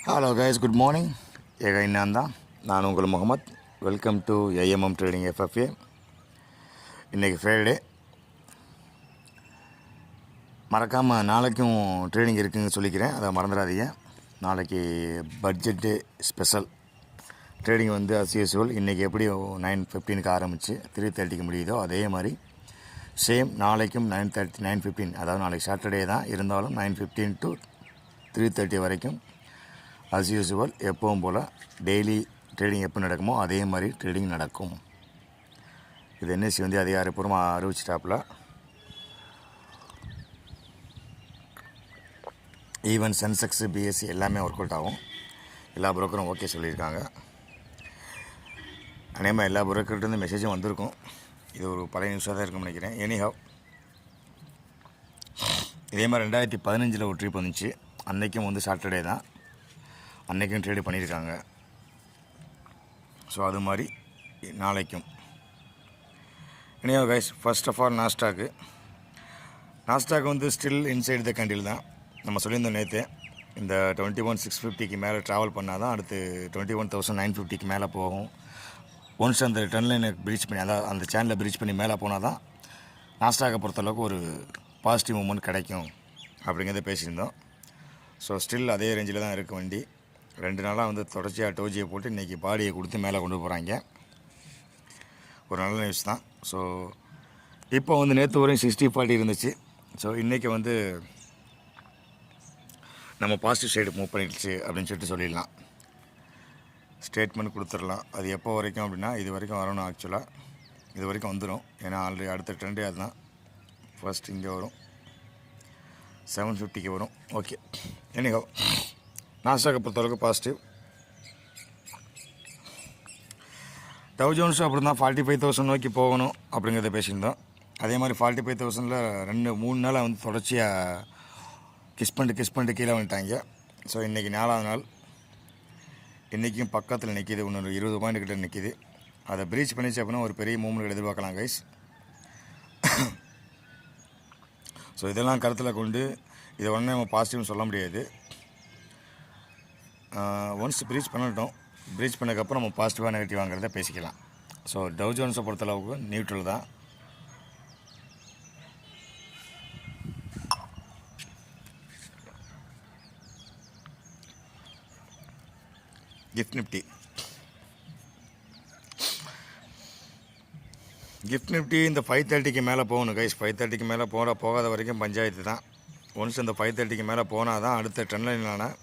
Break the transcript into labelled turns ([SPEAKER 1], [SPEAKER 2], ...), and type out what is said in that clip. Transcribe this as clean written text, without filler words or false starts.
[SPEAKER 1] Hello guys, good morning. நான் தான் நான் உங்கள் Mohammed. Welcome to IMM trading FFA. இன்றைக்கி ஃப்ரைடே. மறக்காமல் நாளைக்கும் ட்ரேடிங் இருக்குதுன்னு சொல்லிக்கிறேன், அதை மறந்துடாதீங்க. நாளைக்கு பட்ஜெட்டு ஸ்பெஷல் ட்ரேடிங் வந்து அஸ் யூஸ்வல் இன்றைக்கி எப்படி 9:15 ஆரம்பித்து 3:30 முடியுதோ அதே மாதிரி சேம் நாளைக்கும் 9:30 9:15, அதாவது நாளைக்கு சாட்டர்டே தான் இருந்தாலும் 9:15 to 3:30 வரைக்கும் அஸ் யூஸ்வல் எப்பவும் போல் டெய்லி ட்ரேடிங் எப்போ நடக்குமோ அதே மாதிரி ட்ரேடிங் நடக்கும். இது என்எஸ்சி வந்து அதிகாரப்பூர்வமாக அறிவிச்சிட்டாப்புல. ஈவன் சென்செக்ஸு பிஎஸ்சி எல்லாமே ஒர்க் அவுட் ஆகும். எல்லா புரோக்கரும் ஓகே சொல்லியிருக்காங்க. அநேகமாக எல்லா புரோக்கர்கிட்ட மெசேஜும் வந்திருக்கும். இது ஒரு பழைய நியூஸாக தான் இருக்கும்னு நினைக்கிறேன். எனிஹவ், இதே மாதிரி 2015 ஒரு ட்ரிப் வந்துச்சு. அன்றைக்கும் வந்து சாட்டர்டே தான், அன்றைக்கும் ட்ரேடு பண்ணியிருக்காங்க. ஸோ அது மாதிரி நாளைக்கும். Anyhow guys, first of all Nasdaq வந்து ஸ்டில் இன்சைடு த கேண்டில் தான். நம்ம சொல்லியிருந்தோம் நேற்று, இந்த 21,650 மேலே ட்ராவல் பண்ணால் தான் அடுத்து 21,950 மேலே போகும். ஒன்ஸ் அந்த ட்ரெண்ட் லைனை ப்ரீச் பண்ணி, அதாவது அந்த சேனலை ப்ரீச் பண்ணி மேலே போனால் தான் நாஸ்டாக்கை பொறுத்தளவுக்கு ஒரு பாசிட்டிவ் மூமெண்ட் கிடைக்கும் அப்படிங்கிறத பேசியிருந்தோம். ஸோ ஸ்டில் அதே ரேஞ்சில் தான் இருக்க வண்டி. 2 நாளாக வந்து தொடர்ச்சியாக டோஜியை போட்டு இன்றைக்கி பாடியை கொடுத்து மேலே கொண்டு போகிறாங்க. ஒரு நல்ல நியூஸ் தான். ஸோ இப்போ வந்து நேற்று வரையும் 60-40 இருந்துச்சு. ஸோ இன்றைக்கி வந்து நம்ம பாசிட்டிவ் சைடு மூவ் பண்ணிடுச்சு அப்படின்னு சொல்லிடலாம். ஸ்டேட்மெண்ட் கொடுத்துடலாம். அது எப்போ வரைக்கும் அப்படின்னா, இது வரைக்கும் வரணும். ஆக்சுவலாக இது வரைக்கும் வந்துடும். ஏன்னா ஆல்ரெடி அடுத்த ட்ரெண்டே அதுதான். ஃபர்ஸ்ட் இங்கே வரும், 750 வரும். ஓகே, எனிஹவ், நாஸ்டாக்கை பொறுத்தளவுக்கு பாசிட்டிவ். டவ் ஜோன்ஸும் அப்படி தான் 45,000 நோக்கி போகணும் அப்படிங்கிறத பேசியிருந்தோம். அதே மாதிரி 45,000ல் 2-3 நாளாக வந்து தொடர்ச்சியாக கிஸ் பண்ணிட்டு கீழே வந்துட்டாங்க. ஸோ இன்றைக்கி 4ஆவது நாள். இன்றைக்கும் பக்கத்தில் நிற்கிது, இன்னொரு 20 பாயிண்ட் கிட்ட நிற்கிது. அதை ப்ரீச் பண்ணிச்சு அப்படின்னா ஒரு பெரிய மூவ்மெண்ட் எதிர்பார்க்கலாம் கைஸ். ஸோ இதெல்லாம் கருத்தில் கொண்டு இதை உடனே நம்ம பாசிட்டிவ்னு சொல்ல முடியாது. ஒன்ஸ் ப்ரீச் பண்ணட்டும். ப்ரீச் பண்ணதுக்கப்புறம் நம்ம பாசிட்டிவாக நெகட்டிவாங்கிறத பேசிக்கலாம். ஸோ டவ் ஜோன்ஸை பொறுத்தளவுக்கு நியூட்ரல் தான். கிஃப்ட் நிஃப்டி இந்த 530 மேலே போகணும் கைஸ். 530 மேலே போகாத வரைக்கும் பஞ்சாயத்து தான். ஒன்ஸ் இந்த 530 மேலே போனால் தான் அடுத்த ட்ரெண்ட் லைனான